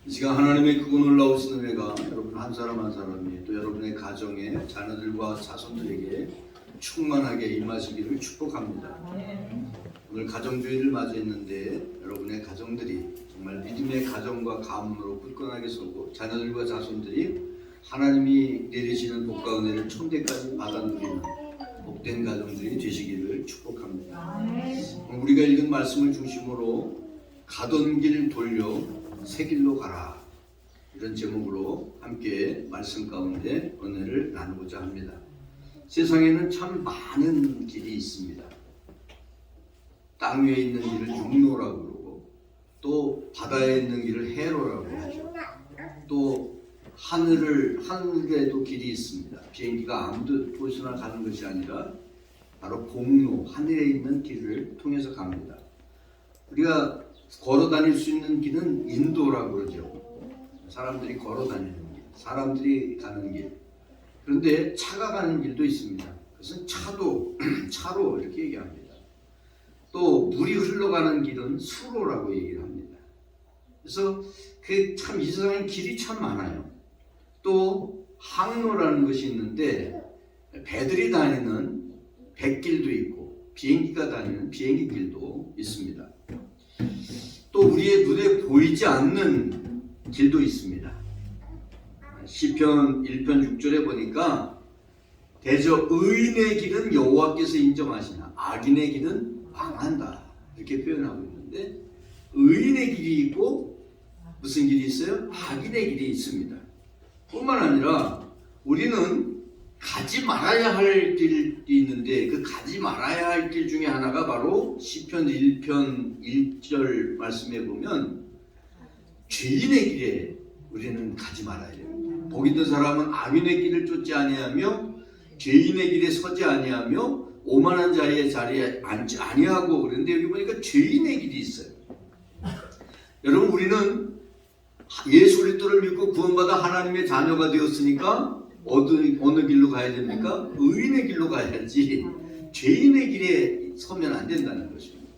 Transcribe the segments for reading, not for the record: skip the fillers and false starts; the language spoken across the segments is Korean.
이 시간 하나님의 크고 놀라우신 은혜가 여러분 한 사람 한 사람이 또 여러분의 가정에 자녀들과 자손들에게 충만하게 임하시기를 축복합니다. 오늘 가정주의를 맞이했는데 여러분의 가정들이 정말 믿음의 가정과 가문으로 굳건하게 서고 자녀들과 자손들이 하나님이 내리시는 복과 은혜를 천대까지 받아 누리는 복된 가정들이 되시기를 축복합니다. 우리가 읽은 말씀을 중심으로 가던 길 돌려 새 길로 가라, 이런 제목으로 함께 말씀 가운데 은혜를 나누고자 합니다. 세상에는 참 많은 길이 있습니다. 땅 위에 있는 길을 육로라고 그러고, 또 바다에 있는 길을 해로라고 하죠. 또 하늘에도 길이 있습니다. 비행기가 아무 곳이나 가는 것이 아니라 바로 공로, 하늘에 있는 길을 통해서 갑니다. 우리가 걸어 다닐 수 있는 길은 인도라고 그러죠. 사람들이 걸어 다니는 길, 사람들이 가는 길. 그런데 차가 가는 길도 있습니다. 그것은 차로 이렇게 얘기합니다. 또 물이 흘러가는 길은 수로라고 얘기를 합니다. 그래서 참 이 세상에 길이 참 많아요. 또 항로라는 것이 있는데 배들이 다니는 뱃길도 있고 비행기가 다니는 비행기 길도 있습니다. 또 우리의 눈에 보이지 않는 길도 있습니다. 시편 1편 6절에 보니까 대저 의인의 길은 여호와께서 인정하시나 악인의 길은 망한다, 이렇게 표현하고 있는데, 의인의 길이 있고 무슨 길이 있어요? 악인의 길이 있습니다. 뿐만 아니라 우리는 가지 말아야 할 길이 있는데 그 가지 말아야 할 길 중에 하나가 바로 시편 1편 1절 말씀에 보면 죄인의 길에 우리는 가지 말아야 됩니다. 복 있는 사람은 악인의 길을 쫓지 아니하며 죄인의 길에 서지 아니하며 오만한 자리에 앉지 아니하고, 그런데 여기 보니까 죄인의 길이 있어요. 여러분, 우리는 예수 그리스도를 믿고 구원받아 하나님의 자녀가 되었으니까 어느 길로 가야 됩니까? 의인의 길로 가야지 죄인의 길에 서면 안 된다는 것입니다.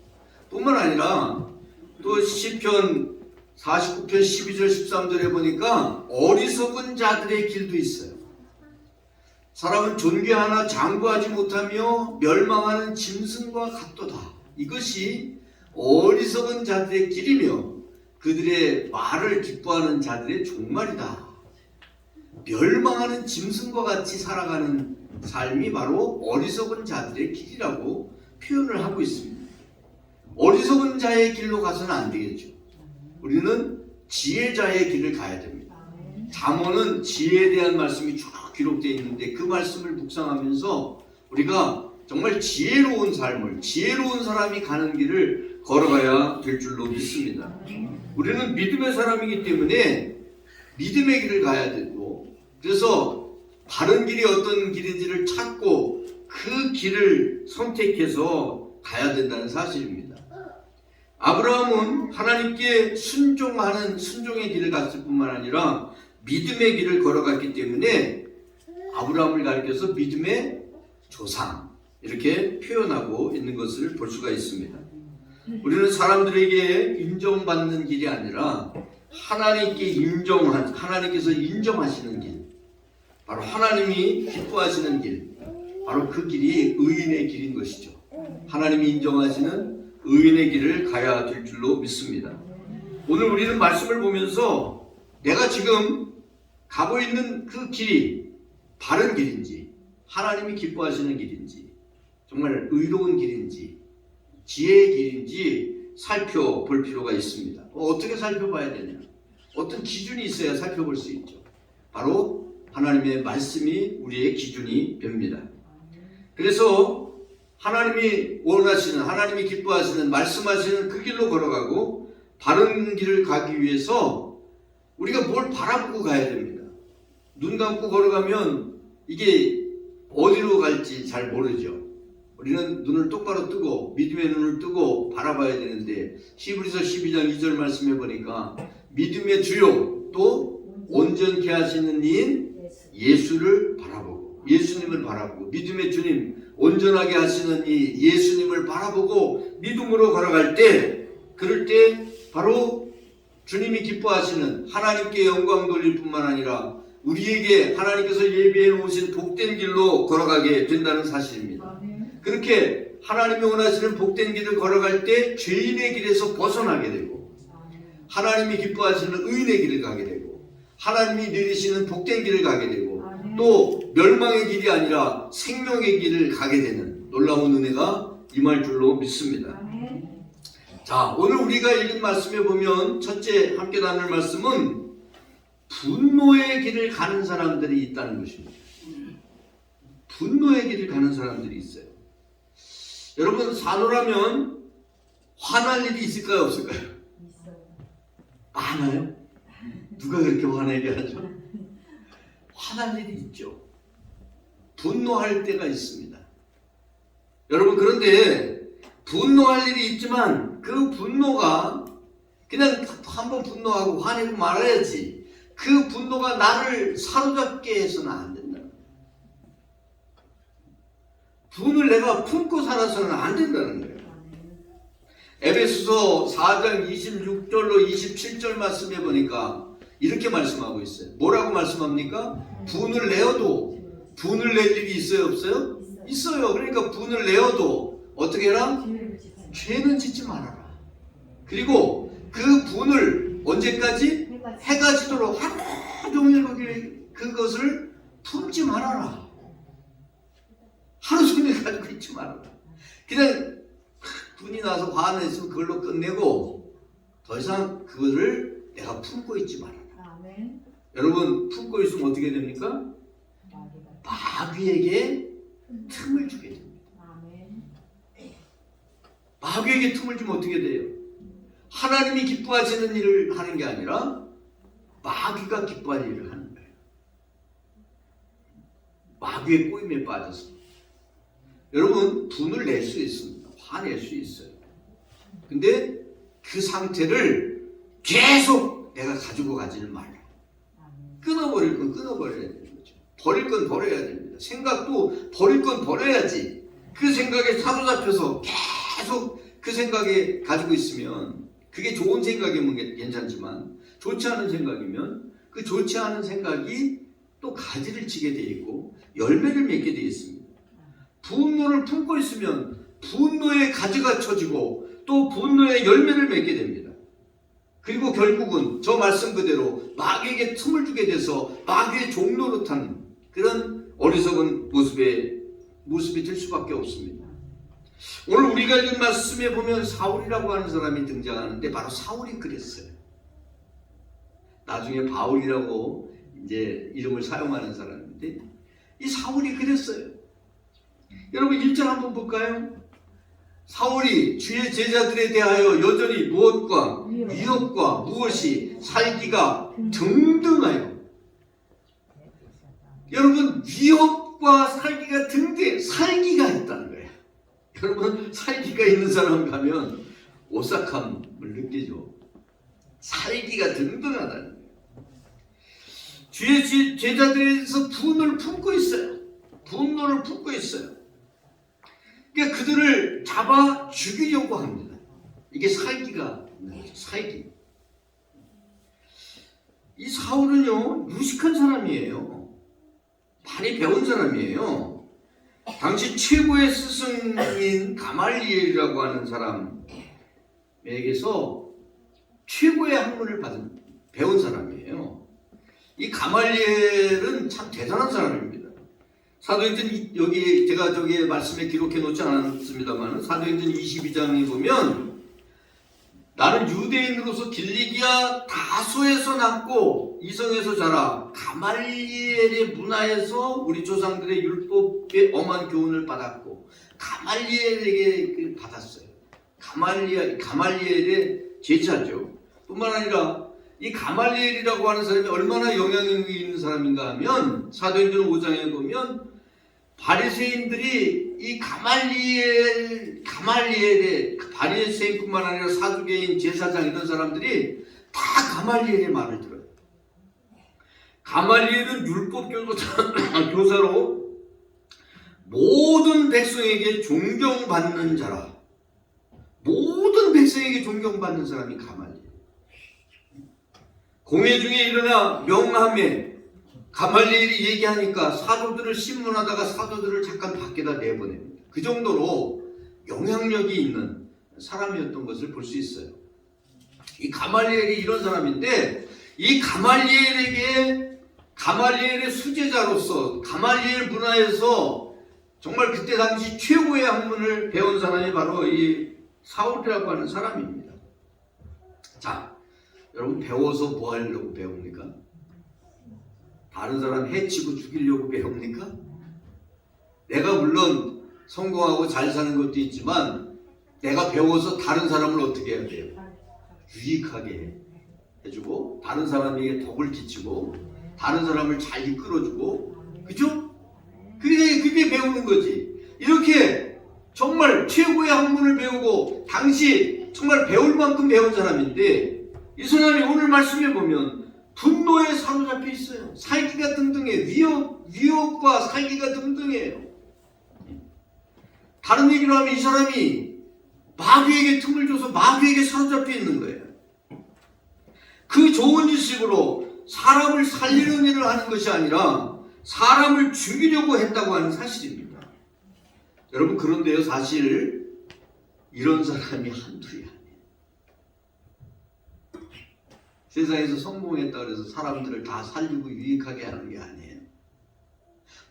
뿐만 아니라 또 시편 49편 12절 13절에 보니까 어리석은 자들의 길도 있어요. 사람은 존귀하나 장구하지 못하며 멸망하는 짐승과 같도다. 이것이 어리석은 자들의 길이며 그들의 말을 기뻐하는 자들의 종말이다. 멸망하는 짐승과 같이 살아가는 삶이 바로 어리석은 자들의 길이라고 표현을 하고 있습니다. 어리석은 자의 길로 가서는 안 되겠죠. 우리는 지혜자의 길을 가야 됩니다. 잠언은 지혜에 대한 말씀이 쭉 기록되어 있는데 그 말씀을 묵상하면서 우리가 정말 지혜로운 삶을, 지혜로운 사람이 가는 길을 걸어가야 될 줄로 믿습니다. 우리는 믿음의 사람이기 때문에 믿음의 길을 가야 되고, 그래서 바른 길이 어떤 길인지를 찾고 그 길을 선택해서 가야 된다는 사실입니다. 아브라함은 하나님께 순종하는 순종의 길을 갔을 뿐만 아니라 믿음의 길을 걸어갔기 때문에 아브라함을 가리켜서 믿음의 조상, 이렇게 표현하고 있는 것을 볼 수가 있습니다. 우리는 사람들에게 인정받는 길이 아니라 하나님께서 인정하시는 길, 바로 하나님이 기뻐하시는 길, 바로 그 길이 의인의 길인 것이죠. 하나님이 인정하시는 의인의 길을 가야 될 줄로 믿습니다. 오늘 우리는 말씀을 보면서 내가 지금 가고 있는 그 길이 바른 길인지, 하나님이 기뻐하시는 길인지, 정말 의로운 길인지, 지혜의 길인지 살펴볼 필요가 있습니다. 어떻게 살펴봐야 되냐? 어떤 기준이 있어야 살펴볼 수 있죠. 바로 하나님의 말씀이 우리의 기준이 됩니다. 그래서 하나님이 원하시는, 하나님이 기뻐하시는, 말씀하시는 그 길로 걸어가고 바른 길을 가기 위해서 우리가 뭘 바라보고 가야 됩니다. 눈 감고 걸어가면 이게 어디로 갈지 잘 모르죠. 우리는 눈을 똑바로 뜨고 믿음의 눈을 뜨고 바라봐야 되는데, 히브리서 12장 2절 말씀해 보니까 믿음의 주요 또 온전케 하시는 이인 예수를 바라보고, 예수님을 바라보고, 믿음의 주님 온전하게 하시는 이 예수님을 바라보고 믿음으로 걸어갈 때, 그럴 때 바로 주님이 기뻐하시는 하나님께 영광 돌릴 뿐만 아니라 우리에게 하나님께서 예비해 놓으신 복된 길로 걸어가게 된다는 사실입니다. 그렇게 하나님이 원하시는 복된 길을 걸어갈 때 죄인의 길에서 벗어나게 되고 하나님이 기뻐하시는 의인의 길을 가게 되고 하나님이 내리시는 복된 길을 가게 되고 또 멸망의 길이 아니라 생명의 길을 가게 되는 놀라운 은혜가 임할 줄로 믿습니다. 자, 오늘 우리가 읽은 말씀에 보면 첫째 함께 나눌 말씀은 분노의 길을 가는 사람들이 있다는 것입니다. 분노의 길을 가는 사람들이 있어요. 여러분, 산호라면 화날 일이 있을까요, 없을까요? 많아요? 누가 그렇게 화내게 하죠? 화날 일이 있죠. 분노할 때가 있습니다. 여러분, 그런데 분노할 일이 있지만 그 분노가 그냥 한번 분노하고 화내고 말아야지 그 분노가 나를 사로잡게 해서는 안 된다. 분을 내가 품고 살아서는 안 된다는 거예요. 에베소서 4장 26절로 27절 말씀해 보니까 이렇게 말씀하고 있어요. 뭐라고 말씀합니까? 분을 내어도 분을 낼 일이 있어요, 없어요? 있어요. 그러니까 분을 내어도 어떻게 해라? 죄는 짓지 말아라. 그리고 그 분을 언제까지? 해가 지도록 하루 종일 그것을 품지 말아라. 하루 종일 가지고 있지 말아라. 그냥 분이 나서 화가 있으면 그걸로 끝내고 더 이상 그거를 내가 품고 있지 말아라. 아멘. 여러분, 품고 있으면 어떻게 됩니까? 마귀에게 틈을 주게 됩니다. 아멘. 마귀에게 틈을 주면 어떻게 돼요? 하나님이 기뻐하시는 일을 하는 게 아니라 마귀가 기뻐할 일을 하는 거예요. 마귀의 꼬임에 빠져서. 여러분, 분을 낼 수 있습니다. 화낼 수 있어요. 근데 그 상태를 계속 내가 가지고 가지는 말라. 끊어버릴 건 끊어버려야 되는 거죠. 버릴 건 버려야 됩니다. 생각도 버릴 건 버려야지. 그 생각에 사로잡혀서 계속 그 생각에 가지고 있으면 그게 좋은 생각이면 괜찮지만 좋지 않은 생각이면 그 좋지 않은 생각이 또 가지를 치게 돼 있고 열매를 맺게 돼 있습니다. 분노를 품고 있으면 분노의 가지가 쳐지고 또 분노의 열매를 맺게 됩니다. 그리고 결국은 저 말씀 그대로 마귀에게 틈을 주게 돼서 마귀의 종노릇하는 그런 어리석은 모습이 될 수밖에 없습니다. 오늘 우리가 읽은 말씀에 보면 사울이라고 하는 사람이 등장하는데 바로 사울이 그랬어요. 나중에 바울이라고 이제 이름을 사용하는 사람인데 이 사울이 그랬어요. 여러분 1절 한번 볼까요? 사울이 주의 제자들에 대하여 여전히 무엇과 위협과 무엇이 살기가 등등하여. 여러분, 위협과 살기가 등등, 살기가 있다는 거예요. 여러분, 살기가 있는 사람 가면 오싹함을 느끼죠. 살기가 등등하다는 거예요. 주의 제자들에서 분을 품고 있어요. 분노를 품고 있어요. 그러니까 그들을 잡아 죽이려고 합니다. 이게 살기가 있는 거죠. 살기. 이 사울은요, 유식한 사람이에요. 많이 배운 사람이에요. 당시 최고의 스승인 가말리엘이라고 하는 사람에게서 최고의 학문을 배운 사람이에요. 이 가말리엘은 참 대단한 사람입니다. 사도행전 여기 제가 저기 말씀에 기록해 놓지 않았습니다만 사도행전 22장에 보면 나는 유대인으로서 길리기아 다소에서 낳고 이성에서 자라 가말리엘의 문화에서 우리 조상들의 율법의 엄한 교훈을 받았고 가말리엘에게 받았어요. 가말리엘의 제자죠. 뿐만 아니라 이 가말리엘이라고 하는 사람이 얼마나 영향력이 있는 사람인가 하면 사도행전 5장에 보면 바리새인들이 이 가말리엘의 바리새인뿐만 아니라 사두개인 제사장 이런 사람들이 다 가말리엘의 말을 들어요. 가말리엘은 율법 교사로 모든 백성에게 존경받는 자라. 모든 백성에게 존경받는 사람이 가말리엘. 공회 중에 일어나 명함에 가말리엘이 얘기하니까 사도들을 신문하다가 사도들을 잠깐 밖에다 내보냅니다. 그 정도로 영향력이 있는 사람이었던 것을 볼 수 있어요. 이 가말리엘이 이런 사람인데, 이 가말리엘의 수제자로서 가말리엘 문화에서 정말 그때 당시 최고의 학문을 배운 사람이 바로 이 사울이라고 하는 사람입니다. 자, 여러분 배워서 뭐 하려고 배웁니까? 다른 사람 해치고 죽이려고 배웁니까? 내가 물론 성공하고 잘 사는 것도 있지만 내가 배워서 다른 사람을 어떻게 해야 돼요? 유익하게 해주고 다른 사람에게 덕을 끼치고 다른 사람을 잘 이끌어주고, 그죠? 그게 배우는 거지. 이렇게 정말 최고의 학문을 배우고 당시 정말 배울 만큼 배운 사람인데, 이 사람이 오늘 말씀해 보면 분노에 사로잡혀 있어요. 살기가 등등해. 위협과 살기가 등등해요. 다른 얘기로 하면 이 사람이 마귀에게 틈을 줘서 마귀에게 사로잡혀 있는 거예요. 그 좋은 지식으로 사람을 살리는 일을 하는 것이 아니라 사람을 죽이려고 했다고 하는 사실입니다. 여러분, 그런데요, 사실 이런 사람이 한둘이 아니에요. 세상에서 성공했다 그래서 사람들을 다 살리고 유익하게 하는 게 아니에요.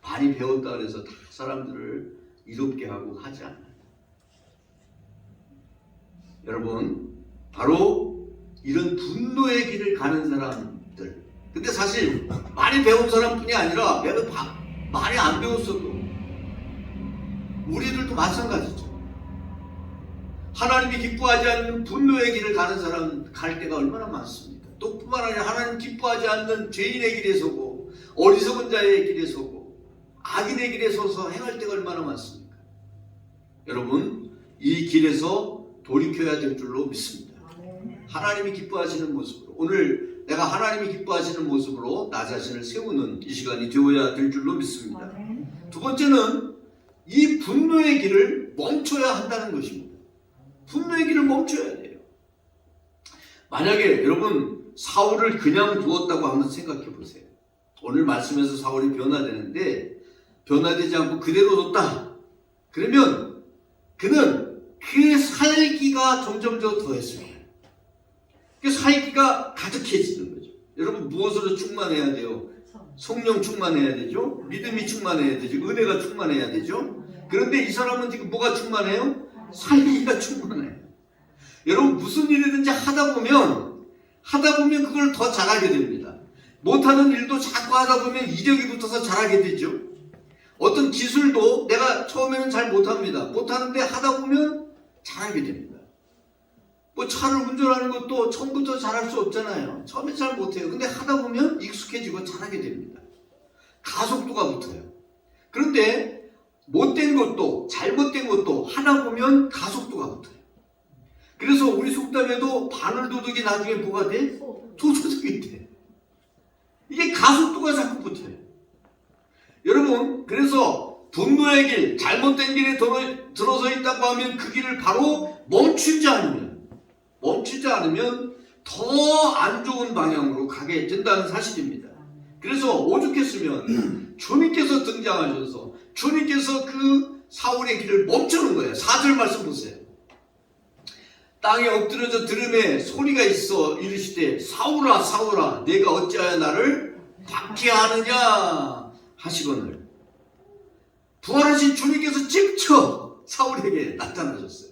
많이 배웠다 그래서 다 사람들을 이롭게 하고 하지 않아요. 여러분, 바로 이런 분노의 길을 가는 사람들. 근데 사실 많이 배운 사람뿐이 아니라 내가 많이 안 배웠어도 우리들도 마찬가지죠. 하나님이 기뻐하지 않는 분노의 길을 가는 사람 갈 때가 얼마나 많습니까? 또 뿐만 아니라 하나님 기뻐하지 않는 죄인의 길에 서고 어리석은 자의 길에 서고 악인의 길에 서서 행할 때가 얼마나 많습니까? 여러분, 이 길에서 돌이켜야 될 줄로 믿습니다. 하나님이 기뻐하시는 모습으로, 오늘 내가 하나님이 기뻐하시는 모습으로 나 자신을 세우는 이 시간이 되어야 될 줄로 믿습니다. 두 번째는 이 분노의 길을 멈춰야 한다는 것입니다. 분노의 길을 멈춰야 돼요. 만약에 여러분 사울을 그냥 두었다고 한번 생각해 보세요. 오늘 말씀에서 사울이 변화되는데 변화되지 않고 그대로 뒀다. 그러면 그는 그 살기가 점점 더 더했습니다. 그 살기가 가득해지는 거죠. 여러분, 무엇으로 충만해야 돼요? 성령 충만해야 되죠. 믿음이 충만해야 되죠. 은혜가 충만해야 되죠. 그런데 이 사람은 지금 뭐가 충만해요? 살기가 충만해요. 여러분, 무슨 일이든지 하다 보면 그걸 더 잘하게 됩니다. 못하는 일도 자꾸 하다 보면 이력이 붙어서 잘하게 되죠. 어떤 기술도 내가 처음에는 잘 못합니다. 못하는데 하다 보면 잘하게 됩니다. 뭐 차를 운전하는 것도 처음부터 잘할 수 없잖아요. 처음에 잘 못해요. 근데 하다 보면 익숙해지고 잘하게 됩니다. 가속도가 붙어요. 그런데 못된 것도 잘못된 것도 하다 보면 가속도가 붙어요. 그래서 우리 속담에도 바늘도둑이 나중에 뭐가 돼? 도둑이 돼. 이게 가속도가 자꾸 붙어요. 여러분, 그래서 분노의 길, 잘못된 길에 들어서 있다고 하면 그 길을 바로 멈추지 않으면 더 안 좋은 방향으로 가게 된다는 사실입니다. 그래서 오죽했으면 주님께서 등장하셔서 주님께서 그 사울의 길을 멈추는 거예요. 4절 말씀 보세요. 땅에 엎드려져 들음에 소리가 있어 이르시되 사울아 사울아 내가 어찌하여 나를 박해하느냐 하시거늘. 부활하신 주님께서 직접 사울에게 나타나셨어요.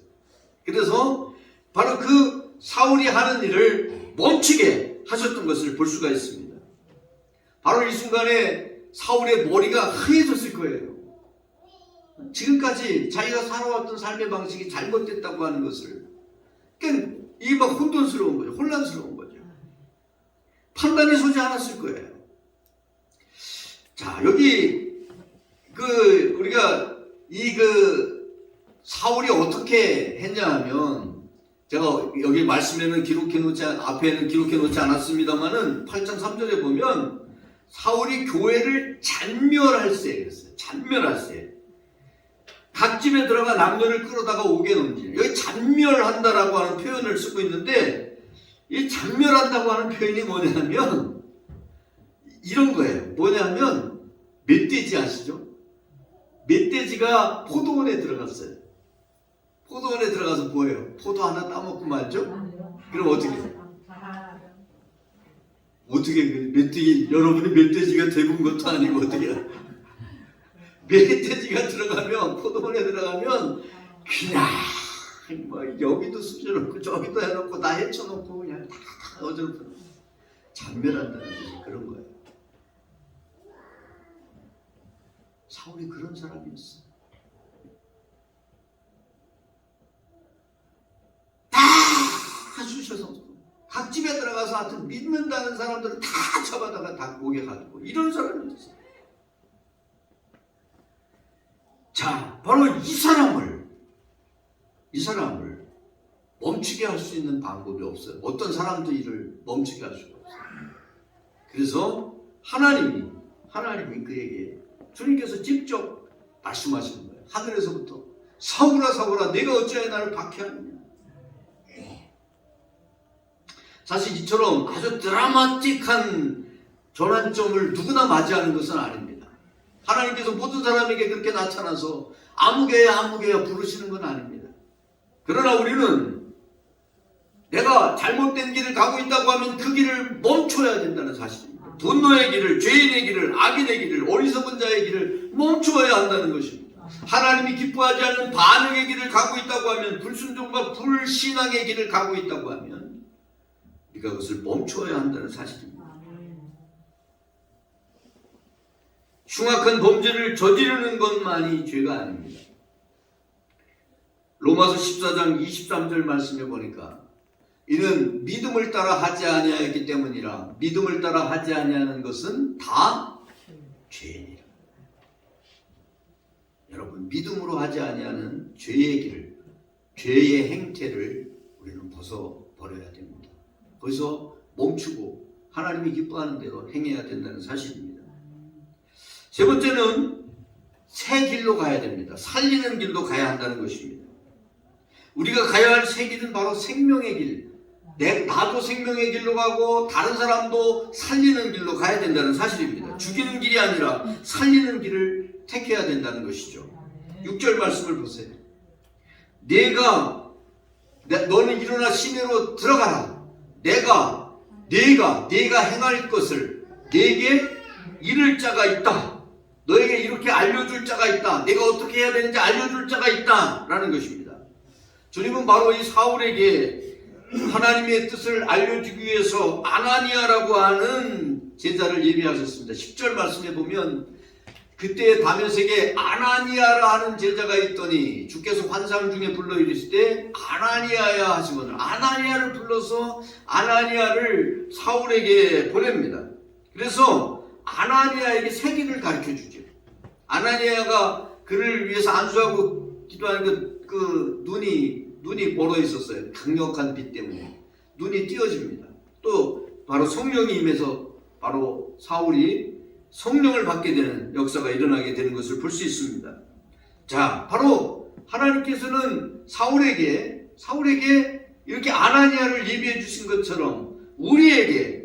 그래서 바로 그 사울이 하는 일을 멈추게 하셨던 것을 볼 수가 있습니다. 바로 이 순간에 사울의 머리가 하얘졌을 거예요. 지금까지 자기가 살아왔던 삶의 방식이 잘못됐다고 하는 것을, 그러니까 이게 막 혼돈스러운 거죠. 혼란스러운 거죠. 판단이 서지 않았을 거예요. 자, 여기 우리가 사울이 어떻게 했냐 하면, 제가 여기 말씀에는 앞에는 기록해 놓지 않았습니다만은 8장 3절에 보면 사울이 교회를 잔멸할세 그랬어요. 잔멸할세. 각 집에 들어가 남녀를 끌어다가 옥에 넘기는. 여기 잔멸한다라고 하는 표현을 쓰고 있는데, 이 장멸한다고 하는 표현이 뭐냐면 이런 거예요. 뭐냐면 멧돼지 아시죠? 멧돼지가 포도원에 들어갔어요. 포도원에 들어가서 뭐예요? 포도 하나 따먹고 말죠? 그럼 어떻게 해요? 어떻게 멧돼지, 여러분이 멧돼지가 돼본 것도 아니고 어떻게 해요? 멧돼지가 들어가면, 포도원에 들어가면 그냥 뭐 여기도 숨겨놓고 저기도 해놓고 다 헤쳐놓고 그냥 다 어저놓고 장멸한다는 뜻이 그런 거예요. 사울이 그런 사람이었어. 다 쑤셔서 각 집에 들어가서 하여튼 믿는다는 사람들은 다 잡아다가 다 목에 가지고 이런 사람이었어. 자, 바로 이 사람을 멈추게 할 수 있는 방법이 없어요. 어떤 사람도 이를 멈추게 할 수가 없어요. 그래서 하나님이 그에게 주님께서 직접 말씀하시는 거예요. 하늘에서부터 사울아 사울아 내가 어찌하여 나를 박해하느냐. 사실 이처럼 아주 드라마틱한 전환점을 누구나 맞이하는 것은 아닙니다. 하나님께서 모든 사람에게 그렇게 나타나서 아무개야 부르시는 건 아닙니다. 그러나 우리는 내가 잘못된 길을 가고 있다고 하면 그 길을 멈춰야 된다는 사실입니다. 분노의 길을, 죄인의 길을, 악인의 길을, 어리석은 자의 길을 멈추어야 한다는 것입니다. 하나님이 기뻐하지 않는 반응의 길을 가고 있다고 하면, 불순종과 불신앙의 길을 가고 있다고 하면 우리가 그것을 멈추어야 한다는 사실입니다. 흉악한 범죄를 저지르는 것만이 죄가 아닙니다. 로마서 14장 23절 말씀에 보니까 이는 믿음을 따라 하지 아니하였기 때문이라. 믿음을 따라 하지 아니하는 것은 다 죄니라. 여러분, 믿음으로 하지 아니하는 죄의 길을, 죄의 행태를 우리는 벗어버려야 됩니다. 거기서 멈추고 하나님이 기뻐하는 대로 행해야 된다는 사실입니다. 세 번째는 새 길로 가야 됩니다. 살리는 길로 가야 한다는 것입니다. 우리가 가야 할 새 길은 바로 생명의 길. 나도 생명의 길로 가고 다른 사람도 살리는 길로 가야 된다는 사실입니다. 죽이는 길이 아니라 살리는 길을 택해야 된다는 것이죠. 6절 말씀을 보세요. 너는 일어나 시내로 들어가라. 내가 행할 것을 내게 이를 자가 있다. 너에게 이렇게 알려줄 자가 있다. 내가 어떻게 해야 되는지 알려줄 자가 있다. 라는 것입니다. 주님은 바로 이 사울에게 하나님의 뜻을 알려주기 위해서 아나니아라고 하는 제자를 예비하셨습니다. 10절 말씀에 보면 그때 다메섹에 아나니아라 하는 제자가 있더니 주께서 환상 중에 불러 이르실 때 아나니아야 하시거든. 아나니아를 불러서 아나니아를 사울에게 보냅니다. 그래서 아나니아에게 새 길을 가르쳐 주죠. 아나니아가 그를 위해서 안수하고 기도하는 그 눈이 멀어 있었어요. 강력한 빛 때문에 눈이 띄어집니다. 또 바로 성령이 임해서 바로 사울이 성령을 받게 되는 역사가 일어나게 되는 것을 볼 수 있습니다. 자, 바로 하나님께서는 사울에게 이렇게 아나니아를 예비해 주신 것처럼 우리에게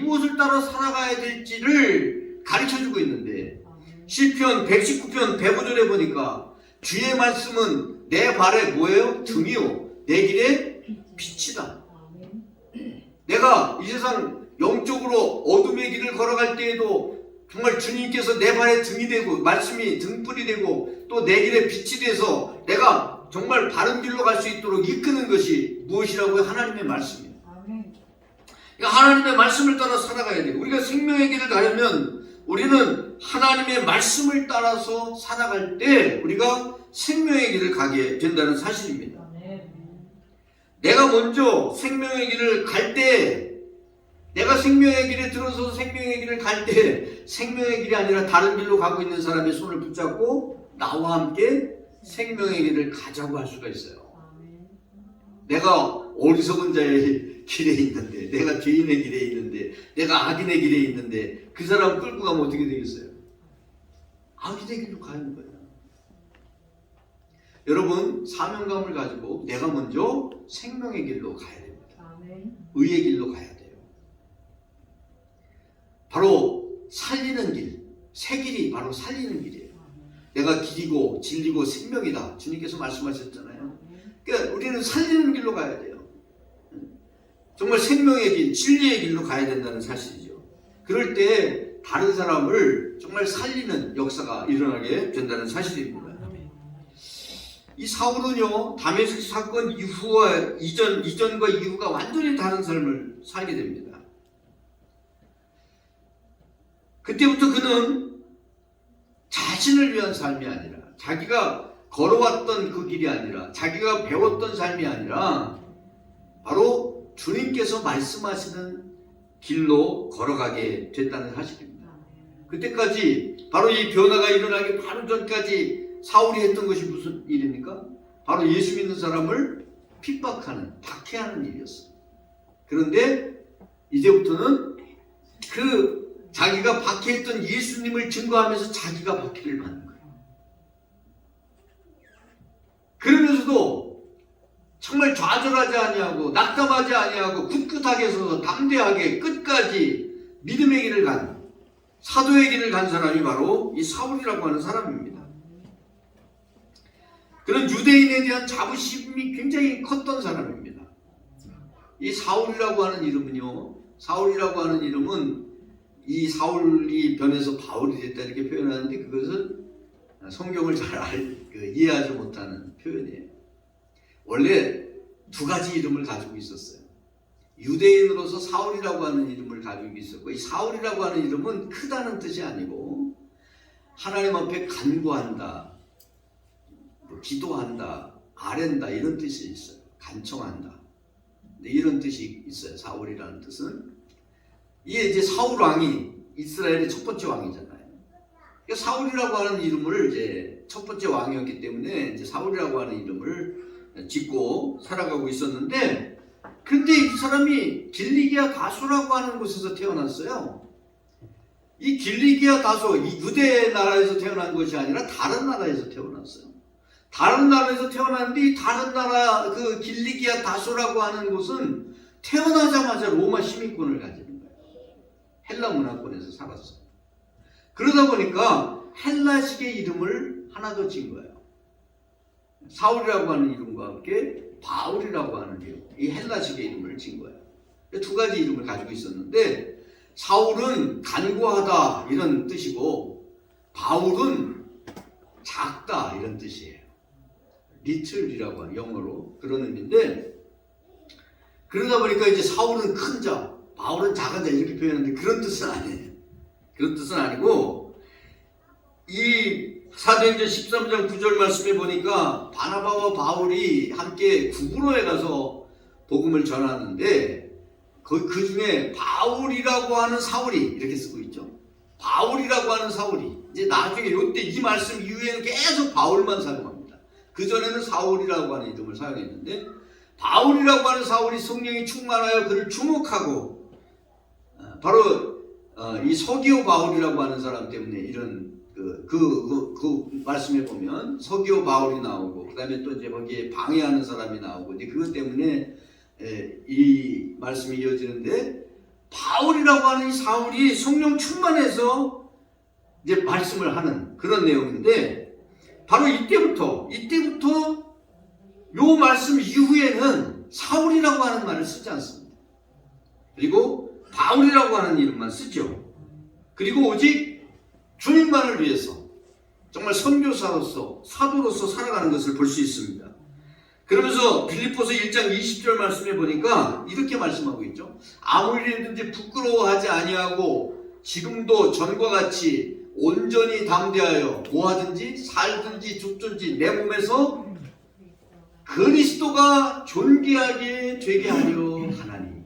무엇을 따라 살아가야 될지를 가르쳐 주고 있는데, 시편 119편 105절에 보니까 주의 말씀은 내 발에 뭐예요? 등이요 내 길에 빛이다. 내가 이 세상 영적으로 어둠의 길을 걸어갈 때에도 정말 주님께서 내 발에 등이 되고 말씀이 등불이 되고 또 내 길에 빛이 돼서 내가 정말 바른 길로 갈 수 있도록 이끄는 것이 무엇이라고요? 하나님의 말씀이에요. 그러니까 하나님의 말씀을 따라 살아가야 돼요. 우리가 생명의 길을 가려면 우리는 하나님의 말씀을 따라서 살아갈 때 우리가 생명의 길을 가게 된다는 사실입니다. 내가 먼저 생명의 길을 갈 때, 내가 생명의 길에 들어서 생명의 길을 갈 때 생명의 길이 아니라 다른 길로 가고 있는 사람의 손을 붙잡고 나와 함께 생명의 길을 가자고 할 수가 있어요. 내가 어리석은 자의 길에 있는데, 내가 죄인의 길에 있는데, 내가 악인의 길에 있는데 그 사람 끌고 가면 어떻게 되겠어요? 악인의 길로 가는 거예요. 여러분, 사명감을 가지고 내가 먼저 생명의 길로 가야 됩니다. 의의 길로 가야 돼요. 바로 살리는 길, 새 길이 바로 살리는 길이에요. 내가 길이고 진리고 생명이다. 주님께서 말씀하셨잖아요. 그러니까 우리는 살리는 길로 가야 돼요. 정말 생명의 길, 진리의 길로 가야 된다는 사실이죠. 그럴 때 다른 사람을 정말 살리는 역사가 일어나게 된다는 사실입니다. 이 사울은요, 다메섹 사건 이후와 이전과 이후가 완전히 다른 삶을 살게 됩니다. 그때부터 그는 자신을 위한 삶이 아니라, 자기가 걸어왔던 그 길이 아니라, 자기가 배웠던 삶이 아니라 바로 주님께서 말씀하시는 길로 걸어가게 됐다는 사실입니다. 그때까지 바로 이 변화가 일어나기 바로 전까지 사울이 했던 것이 무슨 일입니까? 바로 예수 믿는 사람을 핍박하는, 박해하는 일이었어요. 그런데 이제부터는 그 자기가 박해했던 예수님을 증거하면서 자기가 박해를 받는 거예요. 그러면서도 정말 좌절하지 아니하고 낙담하지 아니하고 굳굳하게 서서 담대하게 끝까지 믿음의 길을 간, 사도의 길을 간 사람이 바로 이 사울이라고 하는 사람입니다. 그런 유대인에 대한 자부심이 굉장히 컸던 사람입니다. 이 사울이라고 하는 이름은요, 사울이라고 하는 이름은 이 사울이 변해서 바울이 됐다 이렇게 표현하는데 그것은 성경을 잘 이해하지 못하는 표현이에요. 원래 두 가지 이름을 가지고 있었어요. 유대인으로서 사울이라고 하는 이름을 가지고 있었고, 이 사울이라고 하는 이름은 크다는 뜻이 아니고 하나님 앞에 간구한다, 기도한다, 아랜다 이런 뜻이 있어요. 간청한다 이런 뜻이 있어요. 사울이라는 뜻은. 이게 이제 사울 왕이 이스라엘의 첫 번째 왕이잖아요. 그러니까 사울이라고 하는 이름을 이제 첫 번째 왕이었기 때문에 이제 사울이라고 하는 이름을 짓고 살아가고 있었는데, 근데 이 사람이 길리기아 다소라고 하는 곳에서 태어났어요. 이 길리기아 다소, 이 유대 나라에서 태어난 것이 아니라 다른 나라에서 태어났어요. 다른 나라에서 태어났는데 이 다른 나라 그 길리기아 다소라고 하는 곳은 태어나자마자 로마 시민권을 가지는 거예요. 헬라 문화권에서 살았어요. 그러다 보니까 헬라식의 이름을 하나 더 진 거예요. 사울이라고 하는 이름과 함께 바울이라고 하는 이름, 이 헬라식의 이름을 진 거예요. 두 가지 이름을 가지고 있었는데, 사울은 간구하다 이런 뜻이고 바울은 작다 이런 뜻이에요. 리틀이라고 하는 영어로 그런 의미인데, 그러다 보니까 이제 사울은 큰 자, 바울은 작은 자 이렇게 표현하는데 그런 뜻은 아니에요. 그런 뜻은 아니고, 이 사도행전 13장 9절 말씀에 보니까 바나바와 바울이 함께 구브로에 가서 복음을 전하는데 그 중에 바울이라고 하는 사울이 이렇게 쓰고 있죠. 바울이라고 하는 사울이 이제 나중에 이때 이 말씀 이후에는 계속 바울만 사용합니다. 그전에는 사울이라고 하는 이름을 사용했는데, 바울이라고 하는 사울이 성령이 충만하여 그를 주목하고, 바로 이 서기오 바울이라고 하는 사람 때문에 이런 그 말씀에 보면 서기오 바울이 나오고, 그 다음에 또 이제 거기에 방해하는 사람이 나오고, 이제 그것 때문에 이 말씀이 이어지는데, 바울이라고 하는 이 사울이 성령 충만해서 이제 말씀을 하는 그런 내용인데, 바로 이때부터 요 말씀 이후에는 사울이라고 하는 말을 쓰지 않습니다. 그리고 바울이라고 하는 이름만 쓰죠. 그리고 오직 주님만을 위해서 정말 선교사로서 사도로서 살아가는 것을 볼 수 있습니다. 그러면서 빌립보서 1장 20절 말씀에 보니까 이렇게 말씀하고 있죠. 아무 일이든지 부끄러워하지 아니하고 지금도 전과 같이 온전히 담대하여 뭐하든지 살든지 죽든지 내 몸에서 그리스도가 존귀하게 되게 하려 하나니.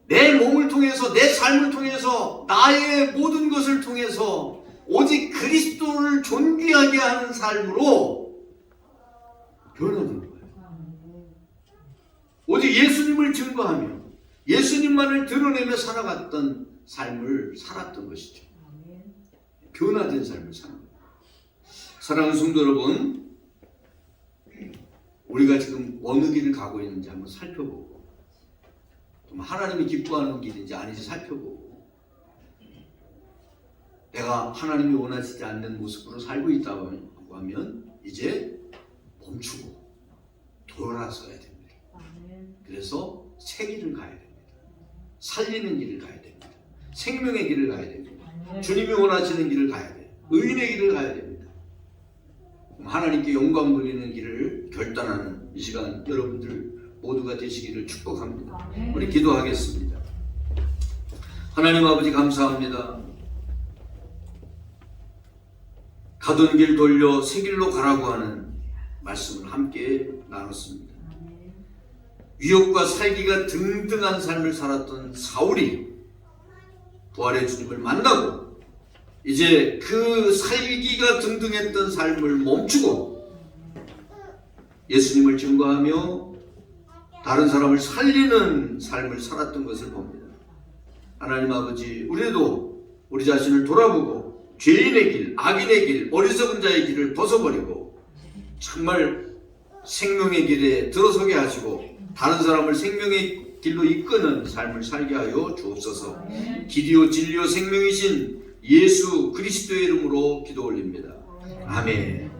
내 몸을 통해서, 내 삶을 통해서, 나의 모든 것을 통해서 오직 그리스도를 존귀하게 하는 삶으로 변화되는 거예요. 오직 예수님을 증거하며 예수님만을 드러내며 살아갔던 삶을 살았던 것이죠. 변화된 삶을 사는 거예요. 사랑하는 성도 여러분, 우리가 지금 어느 길을 가고 있는지 한번 살펴보고, 좀 하나님이 기뻐하는 길인지 아닌지 살펴보고, 내가 하나님이 원하시지 않는 모습으로 살고 있다고 하면 이제 멈추고 돌아서야 됩니다. 그래서 새 길을 가야 됩니다. 살리는 길을 가야 됩니다. 생명의 길을 가야 됩니다. 주님이 원하시는 길을 가야 돼요. 의인의 길을 가야 됩니다. 하나님께 영광 돌리는 길을 결단하는 이 시간 여러분들 모두가 되시기를 축복합니다. 우리 기도하겠습니다. 하나님 아버지 감사합니다. 가던 길 돌려 새 길로 가라고 하는 말씀을 함께 나눴습니다. 위협과 살기가 등등한 삶을 살았던 사울이 부활의 주님을 만나고 이제 그 살기가 등등했던 삶을 멈추고 예수님을 증거하며 다른 사람을 살리는 삶을 살았던 것을 봅니다. 하나님 아버지, 우리도 우리 자신을 돌아보고 죄인의 길, 악인의 길, 어리석은 자의 길을 벗어버리고 정말 생명의 길에 들어서게 하시고 다른 사람을 생명의 길로 이끄는 삶을 살게 하여 주옵소서. 길이요 진리요 생명이신 예수 그리스도의 이름으로 기도 올립니다. 아멘.